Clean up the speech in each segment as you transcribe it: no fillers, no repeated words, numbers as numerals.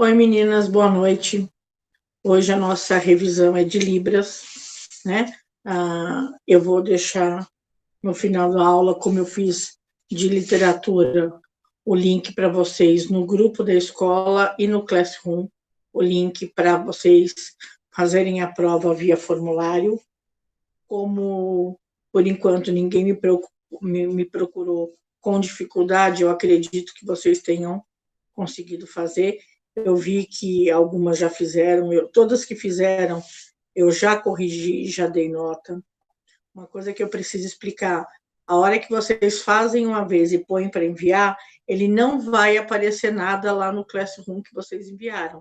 Oi, meninas, boa noite. Hoje a nossa revisão é de Libras, né? Eu vou deixar no final da aula, como eu fiz de literatura, o link para vocês no grupo da escola e no Classroom, o link para vocês fazerem a prova via formulário. Como, por enquanto, ninguém me procurou com dificuldade, eu acredito que vocês tenham conseguido fazer. Eu vi que algumas já fizeram, todas que fizeram, eu já corrigi, já dei nota. Uma coisa que eu preciso explicar, a hora que vocês fazem uma vez e põem para enviar, ele não vai aparecer nada lá no Classroom que vocês enviaram,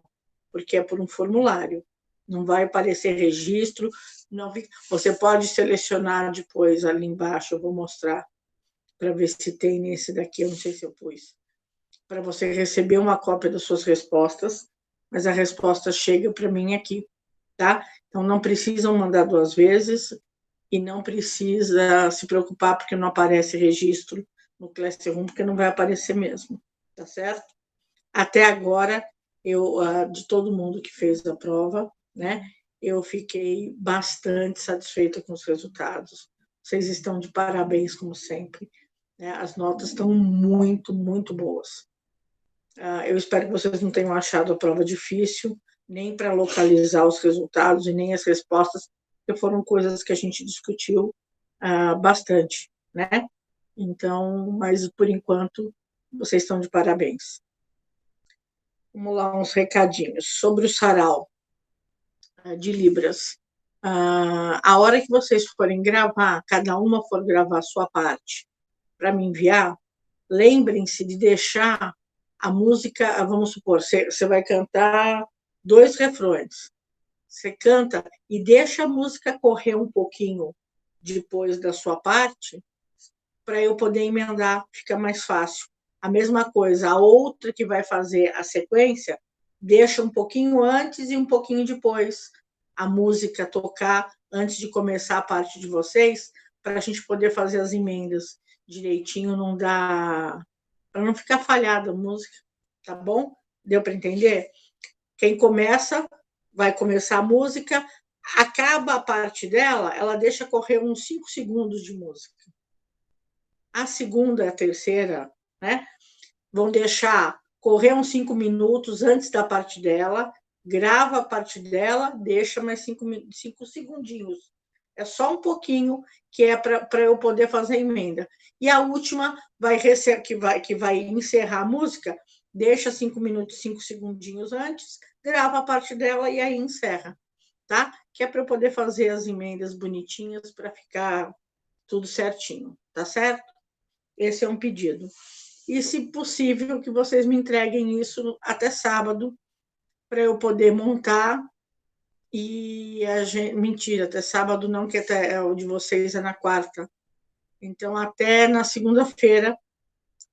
porque é por um formulário. Não vai aparecer registro, não, você pode selecionar depois ali embaixo, eu vou mostrar para ver se tem nesse daqui, eu não sei se eu pus, para você receber uma cópia das suas respostas, mas a resposta chega para mim aqui, tá? Então, não precisam mandar 2 vezes e não precisa se preocupar porque não aparece registro no Classroom, porque não vai aparecer mesmo, tá certo? Até agora, de todo mundo que fez a prova, né, eu fiquei bastante satisfeita com os resultados. Vocês estão de parabéns, como sempre, né? As notas estão muito, muito boas. Eu espero que vocês não tenham achado a prova difícil, nem para localizar os resultados e nem as respostas, porque foram coisas que a gente discutiu bastante, né? Então, mas por enquanto, vocês estão de parabéns. Vamos lá, uns recadinhos sobre o sarau de Libras. A hora que vocês forem gravar, cada uma for gravar a sua parte para me enviar, lembrem-se de deixar a música, vamos supor, você vai cantar 2 refrões. Você canta e deixa a música correr um pouquinho depois da sua parte, para eu poder emendar, fica mais fácil. A mesma coisa, a outra que vai fazer a sequência, deixa um pouquinho antes e um pouquinho depois a música tocar, antes de começar a parte de vocês, para a gente poder fazer as emendas direitinho, não dá, para não ficar falhada a música, tá bom? Deu para entender? Quem começa, vai começar a música, acaba a parte dela, ela deixa correr uns 5 segundos de música. A segunda e a terceira, né, vão deixar correr uns 5 minutos antes da parte dela, grava a parte dela, deixa mais 5 segundinhos. É só um pouquinho que é para eu poder fazer a emenda. E a última que vai encerrar a música, deixa 5 minutos, 5 segundinhos antes, grava a parte dela e aí encerra, tá? Que é para eu poder fazer as emendas bonitinhas para ficar tudo certinho, tá certo? Esse é um pedido. E, se possível, que vocês me entreguem isso até sábado, para eu poder montar. E mentira, até sábado não, que até o de vocês é na quarta. Então, até na segunda-feira,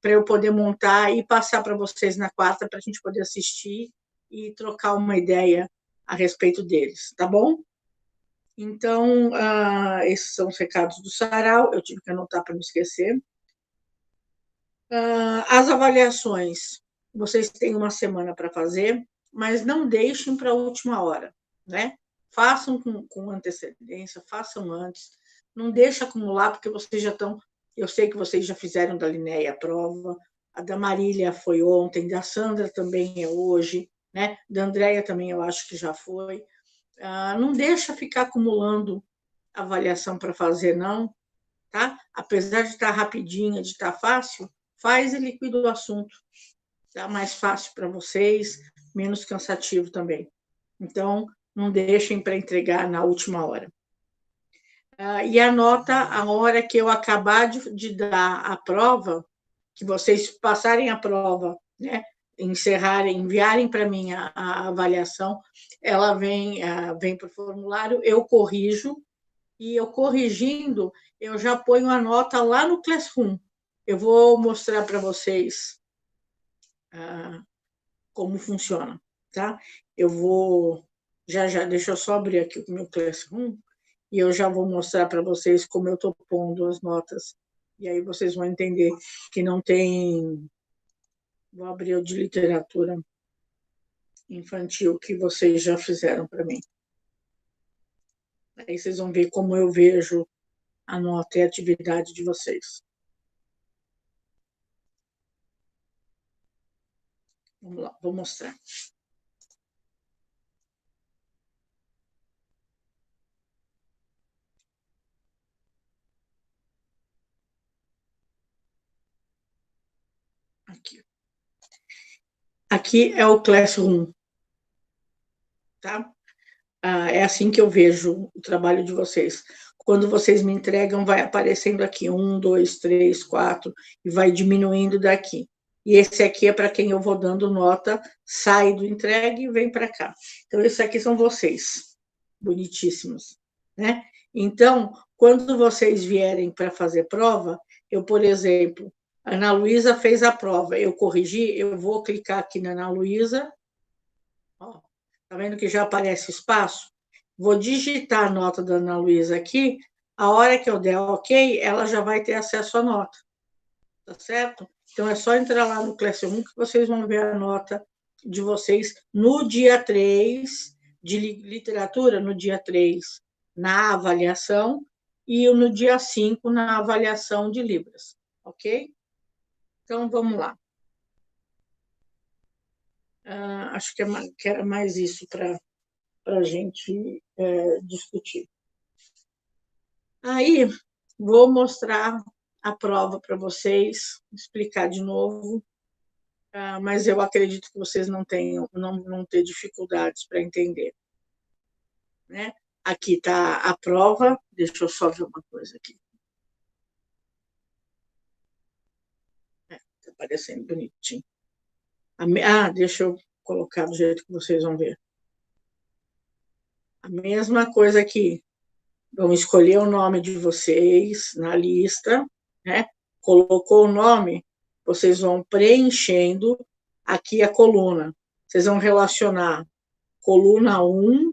para eu poder montar e passar para vocês na quarta, para a gente poder assistir e trocar uma ideia a respeito deles, tá bom? Então, esses são os recados do sarau, eu tive que anotar para não esquecer. As avaliações, vocês têm uma semana para fazer, mas não deixem para a última hora, né? Façam com antecedência, façam antes, não deixe acumular, porque vocês já estão, eu sei que vocês já fizeram da Linéia a prova, a da Marília foi ontem, da Sandra também é hoje, né? Da Andréia também eu acho que já foi. Não deixa ficar acumulando avaliação para fazer, não, tá? Apesar de estar rapidinha, de estar fácil, faz e liquida o assunto. Tá mais fácil para vocês, menos cansativo também. Então, não deixem para entregar na última hora. E anota a hora que eu acabar de dar a prova, que vocês passarem a prova, né? Encerrarem, enviarem para mim a avaliação, ela vem para o formulário, eu corrijo, e eu corrigindo, eu já ponho a nota lá no Classroom. Eu vou mostrar para vocês como funciona, tá? Eu vou, já, deixa eu só abrir aqui o meu Classroom, e eu já vou mostrar para vocês como eu estou pondo as notas. E aí vocês vão entender que não tem... Vou abrir o de literatura. infantil que vocês já fizeram para mim. Aí vocês vão ver como eu vejo a nota e a atividade de vocês. Vamos lá, vou mostrar. Aqui. Aqui é o Classroom, tá? É assim que eu vejo o trabalho de vocês. Quando vocês me entregam, vai aparecendo aqui 1, 2, 3, 4, e vai diminuindo daqui. E esse aqui é para quem eu vou dando nota, sai do entregue e vem para cá. Então, esses aqui são vocês, bonitíssimos, né? Então, quando vocês vierem para fazer prova, eu, por exemplo, a Ana Luísa fez a prova, eu corrigi, eu vou clicar aqui na Ana Luísa, ó, tá vendo que já aparece espaço? Vou digitar a nota da Ana Luísa aqui, a hora que eu der OK, ela já vai ter acesso à nota, tá certo? Então, é só entrar lá no Classroom que vocês vão ver a nota de vocês no dia 3 de literatura, no dia 3 na avaliação, e no dia 5 na avaliação de Libras, ok? Então, vamos lá. Acho que era mais isso para a gente discutir. Aí, vou mostrar a prova para vocês, explicar de novo, mas eu acredito que vocês não ter dificuldades para entender. Né? Aqui está a prova, deixa eu só ver uma coisa aqui. Está aparecendo bonitinho. Deixa eu colocar do jeito que vocês vão ver. A mesma coisa aqui. Vão escolher o nome de vocês na lista, né? Colocou o nome, vocês vão preenchendo aqui a coluna. Vocês vão relacionar coluna 1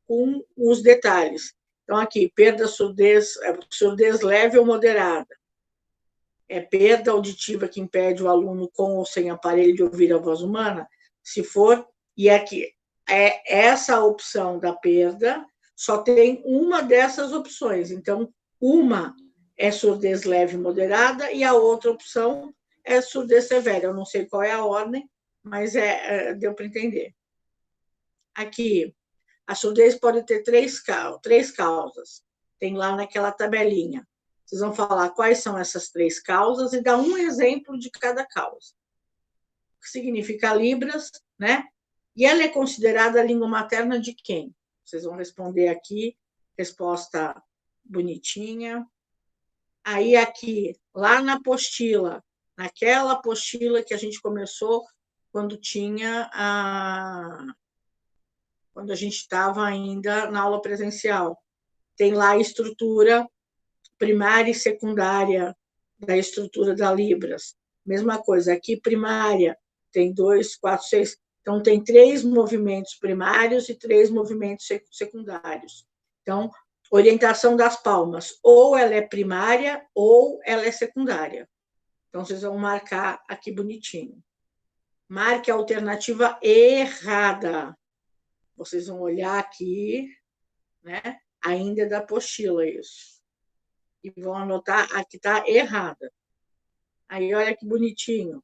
com os detalhes. Então, aqui, perda surdez leve ou moderada. É perda auditiva que impede o aluno com ou sem aparelho de ouvir a voz humana? Se for, e aqui, essa opção da perda só tem uma dessas opções. Então, uma é surdez leve e moderada e a outra opção é surdez severa. Eu não sei qual é a ordem, mas deu para entender. Aqui, a surdez pode ter três causas. Tem lá naquela tabelinha. Vocês vão falar quais são essas três causas e dar um exemplo de cada causa. O que significa Libras, né? E ela é considerada a língua materna de quem? Vocês vão responder aqui, resposta bonitinha. Aí aqui, lá na apostila, naquela apostila que a gente começou quando quando a gente estava ainda na aula presencial. Tem lá a estrutura primária e secundária da estrutura da Libras. Mesma coisa, aqui primária, tem 2, 4, 6. Então, tem 3 movimentos primários e 3 movimentos secundários. Então, orientação das palmas, ou ela é primária ou ela é secundária. Então, vocês vão marcar aqui bonitinho. Marque a alternativa errada. Vocês vão olhar aqui, né? Ainda da apostila isso. E vão anotar a que está errada. Aí, olha que bonitinho.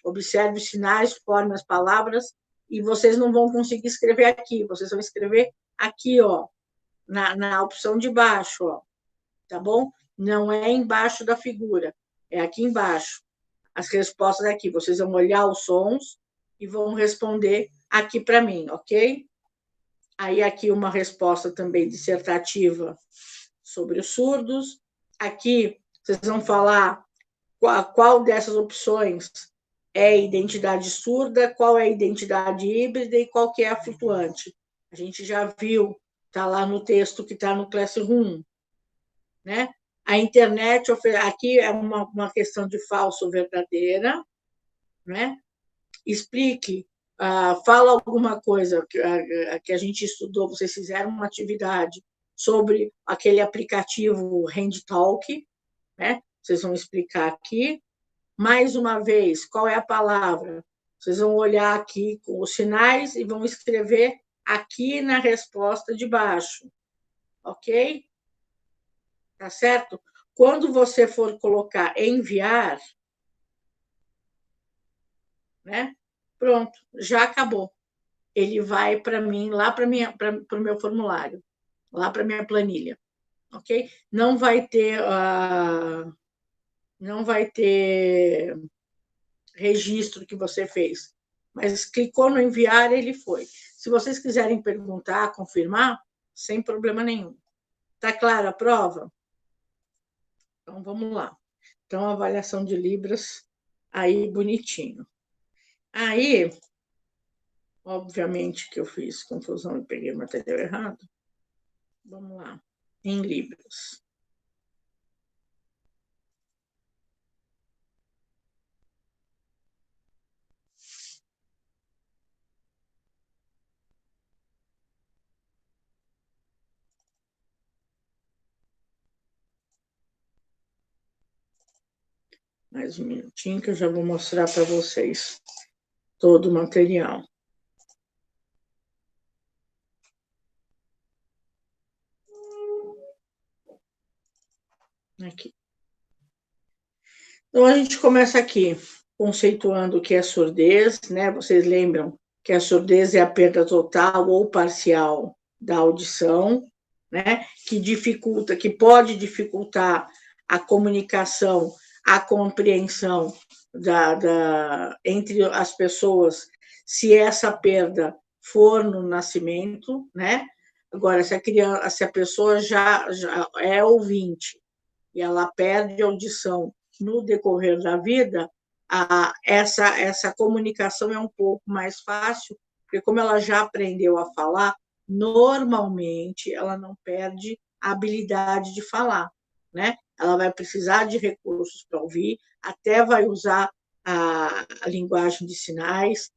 Observe os sinais, forme as palavras, e vocês não vão conseguir escrever aqui, vocês vão escrever aqui, ó, na opção de baixo, ó, tá bom? Não é embaixo da figura, é aqui embaixo. As respostas aqui, vocês vão olhar os sons e vão responder aqui para mim, ok? Aí, aqui uma resposta também dissertativa sobre os surdos. Aqui, vocês vão falar qual dessas opções é identidade surda, qual é a identidade híbrida e qual que é a flutuante. A gente já viu, está lá no texto que está no Classroom. Né? A internet, aqui é uma questão de falso ou verdadeira. Né? Explique, fala alguma coisa que a gente estudou, vocês fizeram uma atividade sobre aquele aplicativo HandTalk, né? Vocês vão explicar aqui. Mais uma vez, qual é a palavra? Vocês vão olhar aqui com os sinais e vão escrever aqui na resposta de baixo, ok? Tá certo? Quando você for colocar enviar, né? Pronto, já acabou. Ele vai para mim, lá para o meu formulário, lá para minha planilha, ok? Não vai ter registro que você fez, mas clicou no enviar, ele foi. Se vocês quiserem perguntar, confirmar, sem problema nenhum. Tá clara a prova? Então, vamos lá. Então, avaliação de Libras, aí, bonitinho. Aí, obviamente que eu fiz confusão e peguei o material errado. Vamos lá. Em Libras. Mais um minutinho que eu já vou mostrar para vocês todo o material. Aqui. Então, a gente começa aqui conceituando o que é surdez, né? Vocês lembram que a surdez é a perda total ou parcial da audição, né? Que pode dificultar a comunicação, a compreensão entre as pessoas, se essa perda for no nascimento, né? Agora, se a pessoa já é ouvinte e ela perde a audição no decorrer da vida, essa comunicação é um pouco mais fácil, porque como ela já aprendeu a falar, normalmente ela não perde a habilidade de falar, né? Ela vai precisar de recursos para ouvir, até vai usar a linguagem de sinais,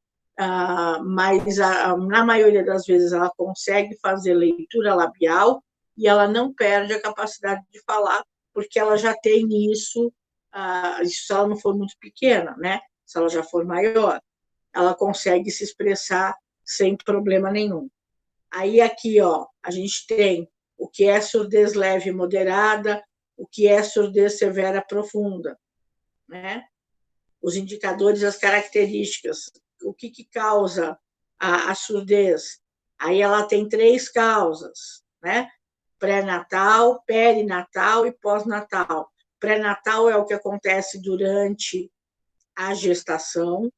mas na maioria das vezes ela consegue fazer leitura labial e ela não perde a capacidade de falar, porque ela já tem isso, se ela não for muito pequena, né? Se ela já for maior, ela consegue se expressar sem problema nenhum. Aí aqui, ó, a gente tem o que é surdez leve e moderada, o que é surdez severa profunda, né? Os indicadores, as características, o que causa a surdez. Aí ela tem 3 causas, né? Pré-natal, perinatal e pós-natal. Pré-natal é o que acontece durante a gestação,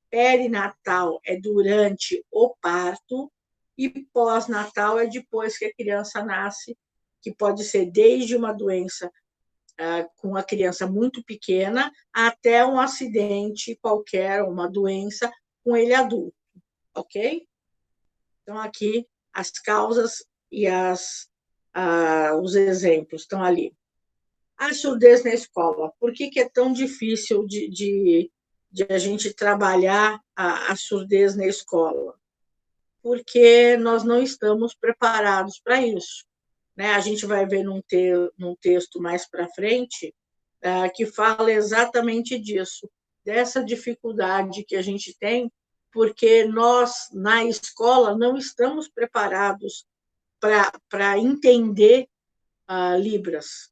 perinatal é durante o parto e pós-natal é depois que a criança nasce, que pode ser desde uma doença com a criança muito pequena até um acidente qualquer, uma doença com ele adulto, ok? Então, aqui as causas e os exemplos estão ali. A surdez na escola. Por que é tão difícil de a gente trabalhar a surdez na escola? Porque nós não estamos preparados para isso, né? A gente vai ver num texto mais para frente que fala exatamente disso, dessa dificuldade que a gente tem, porque nós, na escola, não estamos preparados para entender Libras,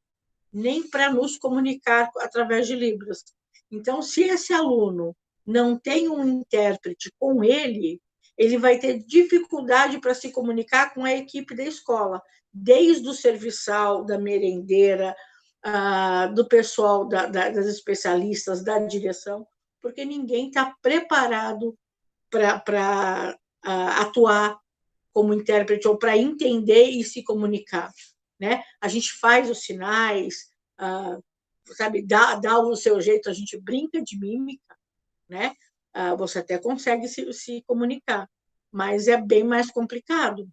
nem para nos comunicar através de Libras. Então, se esse aluno não tem um intérprete com ele, ele vai ter dificuldade para se comunicar com a equipe da escola, desde o serviçal, da merendeira, do pessoal, das especialistas, da direção, porque ninguém está preparado para atuar como intérprete ou para entender e se comunicar, né? A gente faz os sinais, sabe, dá o seu jeito, a gente brinca de mímica, né? Você até consegue se comunicar, mas é bem mais complicado,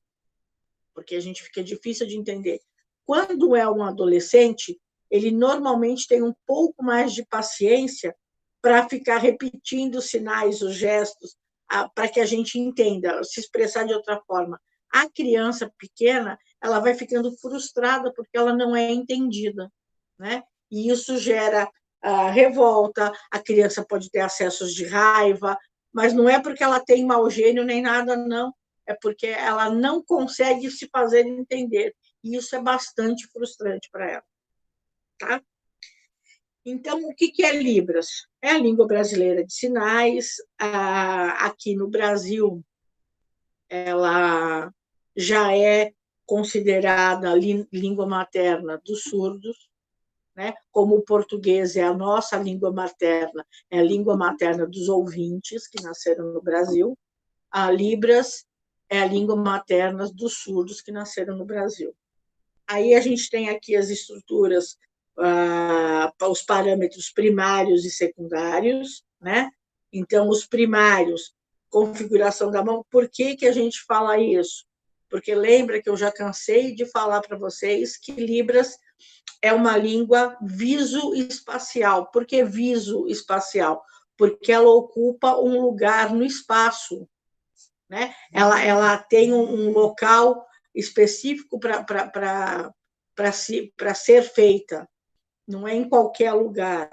porque a gente fica difícil de entender. Quando é um adolescente, ele normalmente tem um pouco mais de paciência para ficar repetindo os sinais, os gestos, para que a gente entenda, se expressar de outra forma. A criança pequena, ela vai ficando frustrada porque ela não é entendida, né? E isso gera revolta, a criança pode ter acessos de raiva, mas não é porque ela tem mau gênio nem nada, não. É porque ela não consegue se fazer entender. E isso é bastante frustrante para ela. Tá? Então, o que é Libras? É a língua brasileira de sinais. Aqui no Brasil, ela já é considerada língua materna dos surdos, né? Como o português é a nossa língua materna, é a língua materna dos ouvintes que nasceram no Brasil, a Libras é a língua materna dos surdos que nasceram no Brasil. Aí a gente tem aqui as estruturas, os parâmetros primários e secundários, né? Então, os primários, configuração da mão, por que a gente fala isso? Porque lembra que eu já cansei de falar para vocês que Libras é uma língua visoespacial. Por que visoespacial? Porque ela ocupa um lugar no espaço, né? Ela tem um local específico para ser feita, não é em qualquer lugar.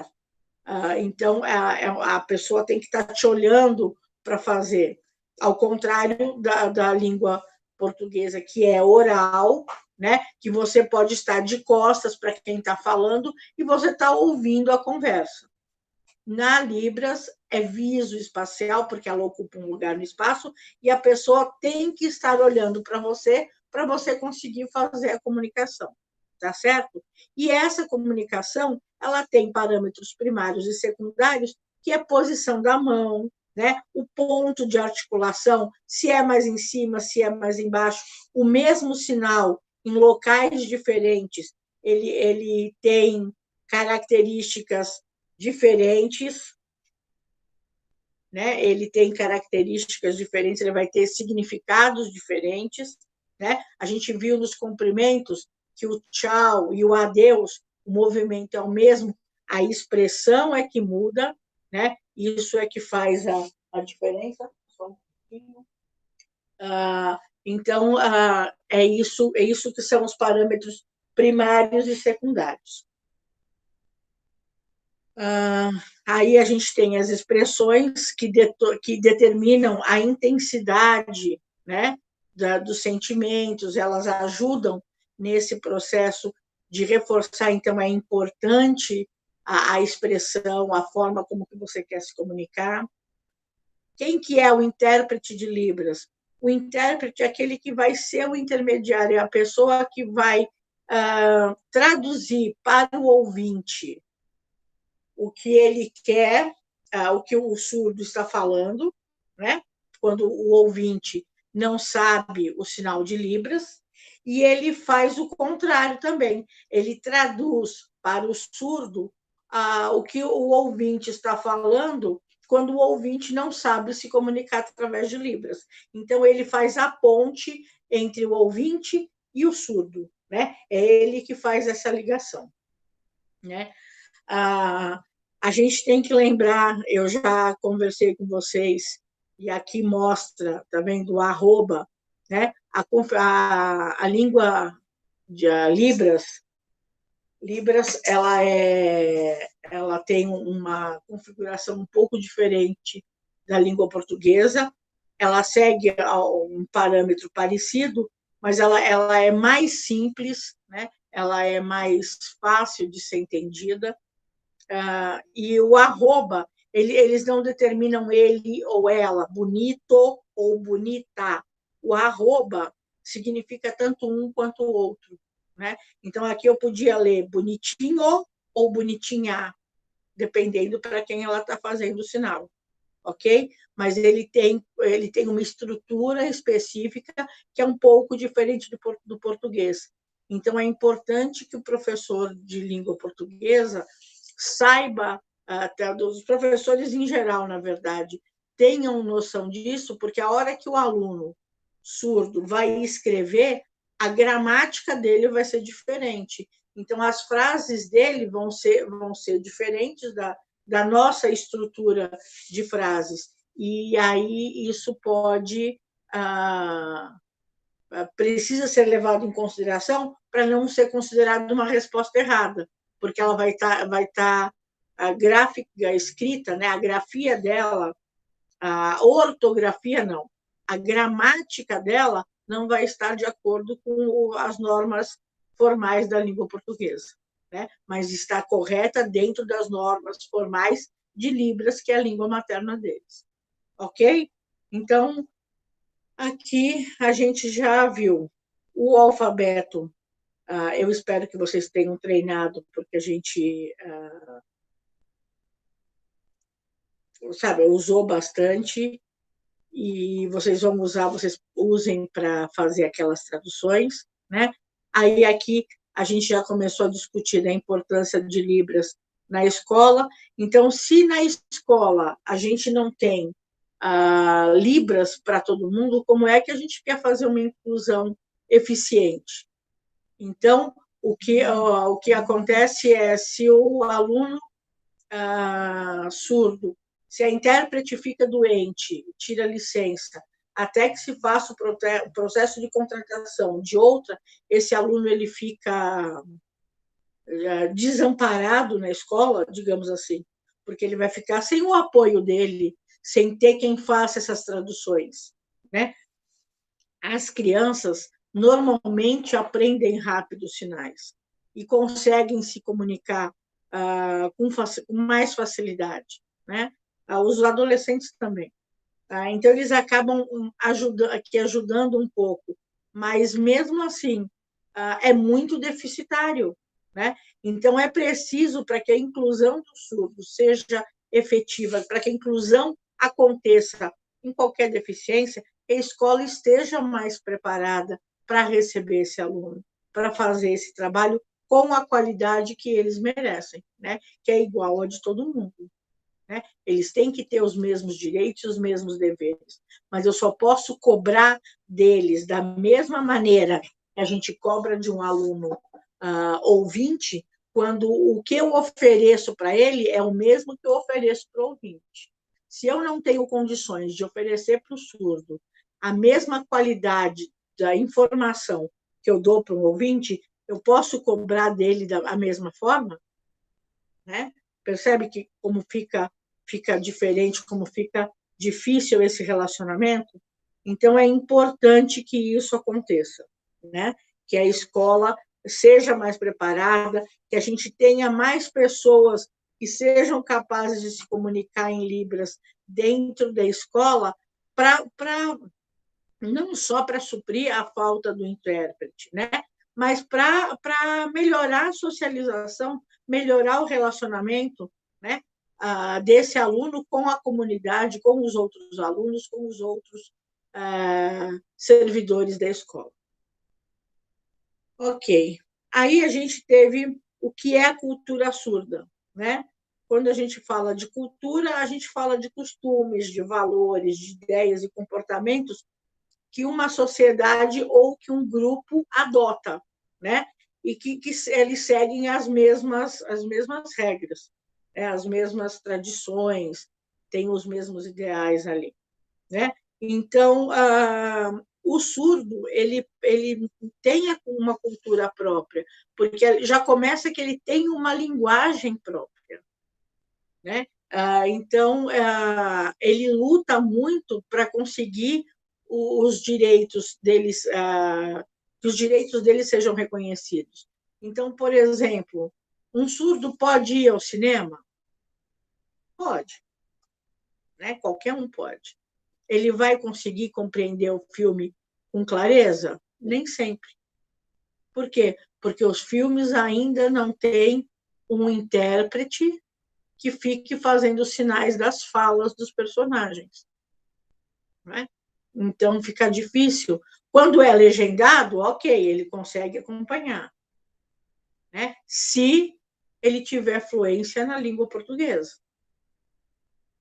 Então, a pessoa tem que estar te olhando para fazer, ao contrário da língua portuguesa, que é oral, né? Que você pode estar de costas para quem está falando e você está ouvindo a conversa. Na Libras, é visoespacial, porque ela ocupa um lugar no espaço, e a pessoa tem que estar olhando para você conseguir fazer a comunicação, tá certo? E essa comunicação, ela tem parâmetros primários e secundários, que é a posição da mão, né? O ponto de articulação, se é mais em cima, se é mais embaixo, o mesmo sinal em locais diferentes, ele tem características diferentes, né? Ele tem características diferentes, ele vai ter significados diferentes, né? A gente viu nos cumprimentos que o tchau e o adeus, o movimento é o mesmo, a expressão é que muda, né? Isso é que faz a diferença. Só um pouquinho. Então, é isso que são os parâmetros primários e secundários. Aí a gente tem as expressões que determinam a intensidade, né, dos sentimentos, elas ajudam nesse processo de reforçar, então é importante a expressão, a forma como que você quer se comunicar. Quem que é o intérprete de Libras? O intérprete é aquele que vai ser o intermediário, é a pessoa que vai traduzir para o ouvinte o que ele quer, o que o surdo está falando, né? Quando o ouvinte não sabe o sinal de Libras, e ele faz o contrário também. Ele traduz para o surdo o que o ouvinte está falando quando o ouvinte não sabe se comunicar através de Libras. Então, ele faz a ponte entre o ouvinte e o surdo, né? É ele que faz essa ligação, né? A gente tem que lembrar, eu já conversei com vocês, e aqui mostra, tá vendo, o arroba, né? A língua de Libras, ela tem uma configuração um pouco diferente da língua portuguesa, ela segue um parâmetro parecido, mas ela é mais simples, né? Ela é mais fácil de ser entendida, e o arroba, eles não determinam ele ou ela, bonito ou bonita. O arroba significa tanto um quanto o outro, né? Então, aqui eu podia ler bonitinho ou bonitinha, dependendo para quem ela está fazendo o sinal, ok? Mas ele tem uma estrutura específica que é um pouco diferente do português. Então, é importante que o professor de língua portuguesa saiba, até os professores em geral, na verdade, tenham noção disso, porque a hora que o aluno surdo vai escrever, a gramática dele vai ser diferente. Então, as frases dele vão ser diferentes da nossa estrutura de frases. E aí isso precisa ser levado em consideração para não ser considerado uma resposta errada, porque ela vai tá a gráfica escrita, né, a grafia dela A ortografia, não. A gramática dela não vai estar de acordo com as normas formais da língua portuguesa, né? Mas está correta dentro das normas formais de Libras, que é a língua materna deles. Ok? Então, aqui a gente já viu o alfabeto. Eu espero que vocês tenham treinado, porque a gente sabe, usou bastante, e vocês vão usar, vocês usem para fazer aquelas traduções, né? Aí aqui a gente já começou a discutir a importância de Libras na escola. Então, se na escola a gente não tem Libras para todo mundo, como é que a gente quer fazer uma inclusão eficiente? Então, o que acontece é, se o aluno surdo, se a intérprete fica doente, tira licença, até que se faça o processo de contratação de outra, esse aluno ele fica desamparado na escola, digamos assim, porque ele vai ficar sem o apoio dele, sem ter quem faça essas traduções, né? As crianças normalmente aprendem rápido os sinais e conseguem se comunicar com mais facilidade, né? Os adolescentes também. Então, eles acabam ajudando um pouco, mas, mesmo assim, é muito deficitário, né? Então, é preciso, para que a inclusão do surdo seja efetiva, para que a inclusão aconteça em qualquer deficiência, que a escola esteja mais preparada para receber esse aluno, para fazer esse trabalho com a qualidade que eles merecem, né? Que é igual a de todo mundo. Né? Eles têm que ter os mesmos direitos e os mesmos deveres, mas eu só posso cobrar deles da mesma maneira que a gente cobra de um aluno ouvinte, quando o que eu ofereço para ele é o mesmo que eu ofereço para o ouvinte. Se eu não tenho condições de oferecer para o surdo a mesma qualidade da informação que eu dou para o ouvinte, eu posso cobrar dele da mesma forma? Né? Percebe que como fica diferente, como fica difícil esse relacionamento? Então, é importante que isso aconteça, né? Que a escola seja mais preparada, que a gente tenha mais pessoas que sejam capazes de se comunicar em Libras dentro da escola, não só para suprir a falta do intérprete, né? Mas para melhorar a socialização, melhorar o relacionamento, né? Desse aluno com a comunidade, com os outros alunos, com os outros servidores da escola. Ok. Aí a gente teve o que é a cultura surda, né? Quando a gente fala de cultura, a gente fala de costumes, de valores, de ideias e comportamentos que uma sociedade ou que um grupo adota, né? E que eles seguem as mesmas regras, né? As mesmas tradições, têm os mesmos ideais ali, né? Então, o surdo ele tem uma cultura própria, porque já começa que ele tem uma linguagem própria, né? Então, ele luta muito para conseguir os direitos deles, que os direitos deles sejam reconhecidos. Então, por exemplo, um surdo pode ir ao cinema? Pode, né? Qualquer um pode. Ele vai conseguir compreender o filme com clareza? Nem sempre. Por quê? Porque os filmes ainda não têm um intérprete que fique fazendo sinais das falas dos personagens. Né? Então, fica difícil. Quando é legendado, ok, ele consegue acompanhar. Né? Se ele tiver fluência na língua portuguesa.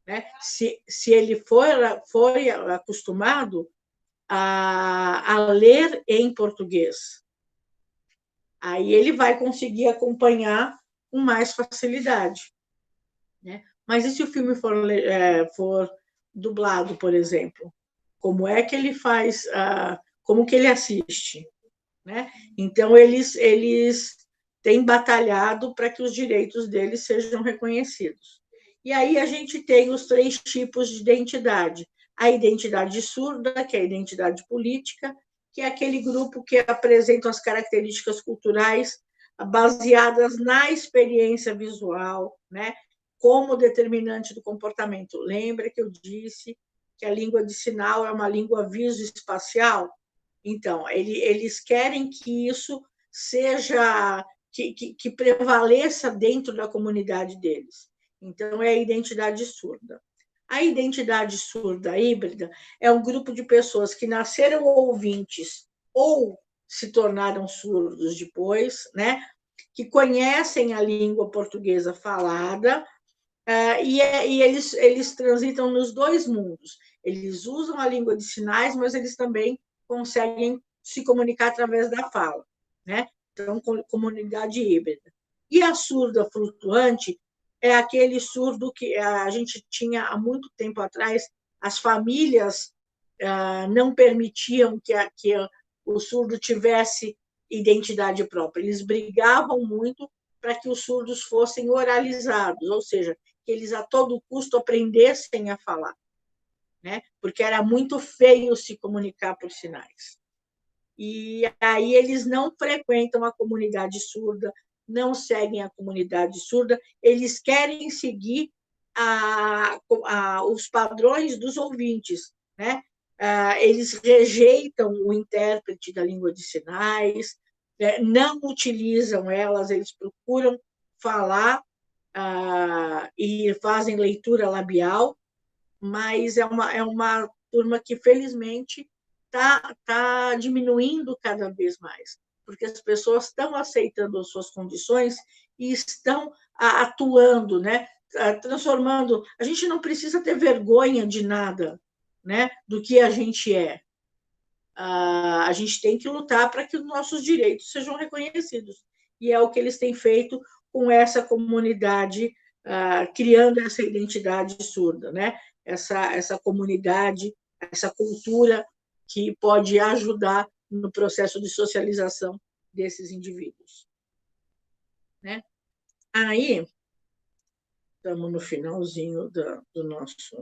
Né? Se ele for acostumado a ler em português, aí ele vai conseguir acompanhar com mais facilidade. Né? Mas e se o filme for dublado, por exemplo? Como é que ele faz, como que ele assiste? Né? Então, eles têm batalhado para que os direitos deles sejam reconhecidos. E aí a gente tem os 3 tipos de identidade. A identidade surda, que é a identidade política, que é aquele grupo que apresenta as características culturais baseadas na experiência visual, né, como determinante do comportamento. Lembra que eu disse que a língua de sinal é uma língua visoespacial? Então, eles querem que isso seja, que prevaleça dentro da comunidade deles. Então, é a identidade surda. A identidade surda híbrida é um grupo de pessoas que nasceram ouvintes ou se tornaram surdos depois, né? Que conhecem a língua portuguesa falada, e eles transitam nos 2 mundos. Eles usam a língua de sinais, mas eles também conseguem se comunicar através da fala, né? Então, comunidade híbrida. E a surda flutuante é aquele surdo que a gente tinha há muito tempo atrás, as famílias não permitiam que o surdo tivesse identidade própria. Eles brigavam muito para que os surdos fossem oralizados, ou seja, que eles a todo custo aprendessem a falar, né? Porque era muito feio se comunicar por sinais. E aí eles não frequentam a comunidade surda, não seguem a comunidade surda, eles querem seguir os padrões dos ouvintes, né? Eles rejeitam o intérprete da língua de sinais, não utilizam elas, eles procuram falar e fazem leitura labial, mas é uma turma que, felizmente, tá diminuindo cada vez mais, porque as pessoas estão aceitando as suas condições e estão atuando, né? Transformando. A gente não precisa ter vergonha de nada, né? Do que a gente é. A gente tem que lutar para que os nossos direitos sejam reconhecidos. E é o que eles têm feito com essa comunidade, criando essa identidade surda, né? Essa comunidade, essa cultura que pode ajudar no processo de socialização desses indivíduos. Né? Aí, estamos no finalzinho do nosso,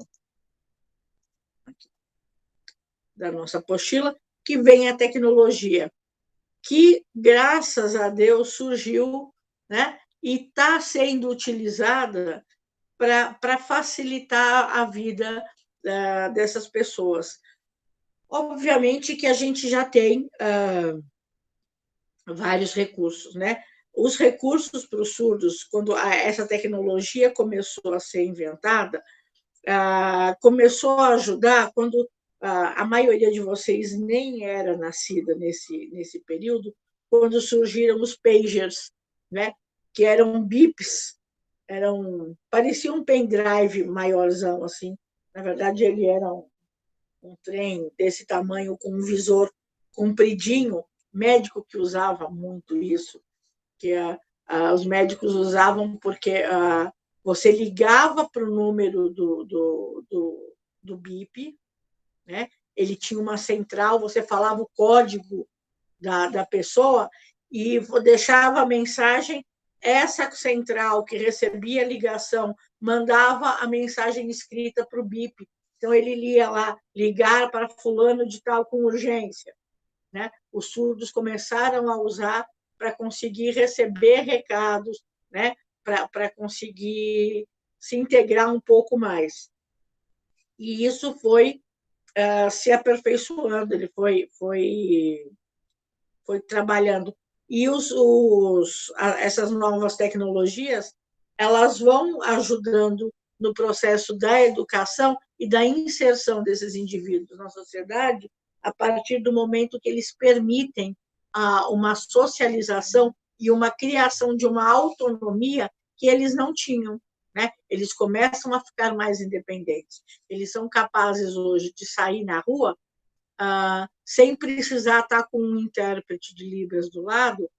da nossa apostila, que vem a tecnologia, que, graças a Deus, surgiu, né? E está sendo utilizada para facilitar a vida dessas pessoas. Obviamente que a gente já tem vários recursos, né? Os recursos para os surdos, quando essa tecnologia começou a ser inventada, começou a ajudar quando a maioria de vocês nem era nascida nesse período, quando surgiram os pagers, né? Que eram bips, parecia um pendrive maiorzão, assim. Na verdade, ele era um trem desse tamanho, com um visor compridinho, médico que usava muito isso, que os médicos usavam porque você ligava para o número do BIP, né? Ele tinha uma central, você falava o código da pessoa e deixava a mensagem, essa central que recebia a ligação mandava a mensagem escrita para o BIP. Então, ele lia lá, ligar para fulano de tal com urgência. Né? Os surdos começaram a usar para conseguir receber recados, né? Para conseguir se integrar um pouco mais. E isso foi se aperfeiçoando, ele foi trabalhando. E essas novas tecnologias, elas vão ajudando no processo da educação e da inserção desses indivíduos na sociedade a partir do momento que eles permitem uma socialização e uma criação de uma autonomia que eles não tinham. Né? Eles começam a ficar mais independentes. Eles são capazes hoje de sair na rua sem precisar estar com um intérprete de Libras do lado,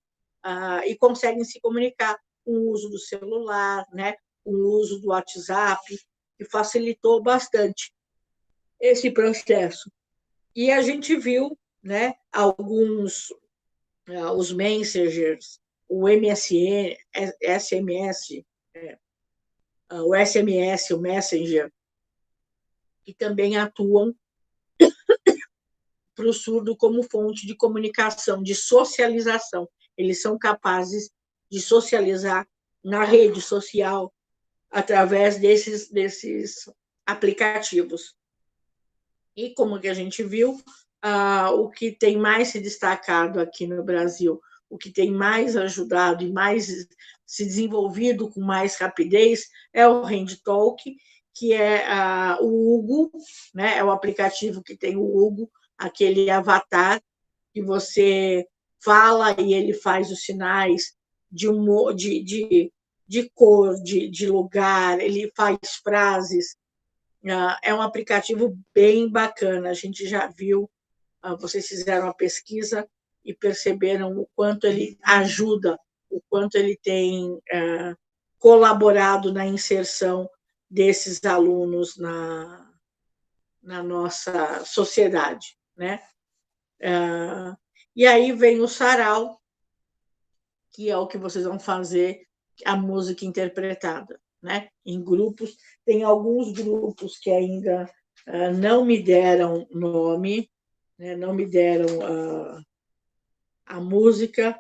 e conseguem se comunicar com o uso do celular, né, com o uso do WhatsApp, que facilitou bastante esse processo. E a gente viu, né, alguns, os messengers, o MSN, SMS, o SMS, o Messenger, que também atuam para o surdo como fonte de comunicação, de socialização. Eles são capazes de socializar na rede social através desses aplicativos. E como que a gente viu, o que tem mais se destacado aqui no Brasil, o que tem mais ajudado e mais se desenvolvido com mais rapidez é o HandTalk, que é o Hugo, né? É o aplicativo que tem o Hugo, aquele avatar que você fala e ele faz os sinais de cor, de lugar, ele faz frases. É um aplicativo bem bacana, a gente já viu, vocês fizeram a pesquisa e perceberam o quanto ele ajuda, o quanto ele tem colaborado na inserção desses alunos na nossa sociedade, né? E aí vem o sarau, que é o que vocês vão fazer, a música interpretada, né? Em grupos. Tem alguns grupos que ainda não me deram nome, né? Não me deram a música.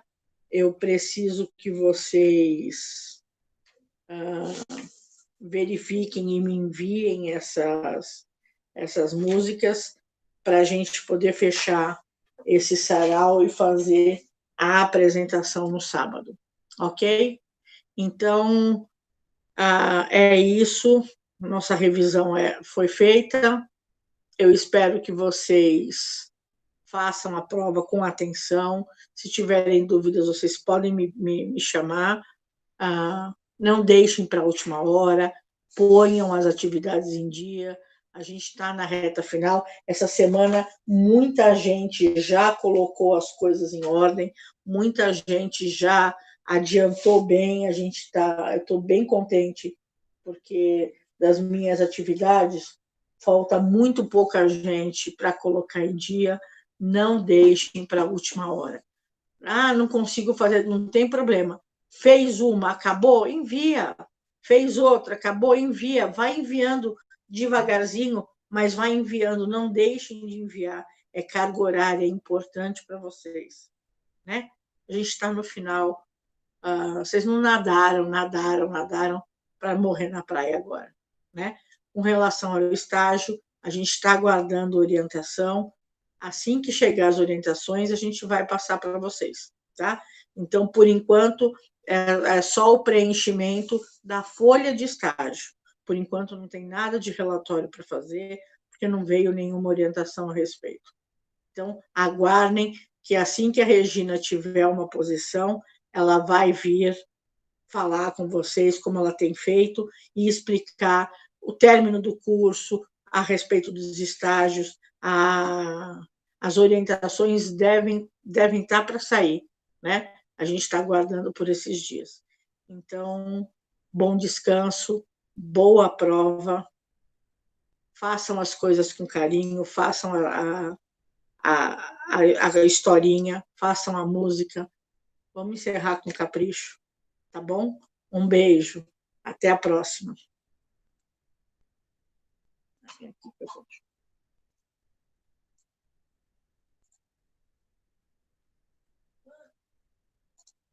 Eu preciso que vocês verifiquem e me enviem essas músicas para a gente poder fechar esse sarau e fazer a apresentação no sábado, ok? Então, é isso. Nossa revisão foi feita. Eu espero que vocês façam a prova com atenção. Se tiverem dúvidas, vocês podem me chamar. Não deixem para a última hora, ponham as atividades em dia. A gente está na reta final. Essa semana, muita gente já colocou as coisas em ordem, muita gente já adiantou bem. Eu estou bem contente, porque das minhas atividades, falta muito pouca gente para colocar em dia. Não deixem para a última hora. Não consigo fazer, não tem problema. Fez uma, acabou, envia. Fez outra, acabou, envia. Vai enviando devagarzinho, mas vai enviando. Não deixem de enviar. É carga horária, é importante para vocês, né? A gente está no final. Vocês não nadaram para morrer na praia agora, né? Com relação ao estágio, a gente está aguardando orientação. Assim que chegar as orientações, a gente vai passar para vocês, tá? Então, por enquanto, é só o preenchimento da folha de estágio. Por enquanto, não tem nada de relatório para fazer, porque não veio nenhuma orientação a respeito. Então, aguardem que assim que a Regina tiver uma posição, ela vai vir falar com vocês como ela tem feito e explicar o término do curso, a respeito dos estágios. As orientações devem estar para sair, né? A gente está aguardando por esses dias. Então, bom descanso, boa prova, façam as coisas com carinho, façam a historinha, façam a música. Vamos encerrar com capricho, tá bom? Um beijo, até a próxima. Aqui,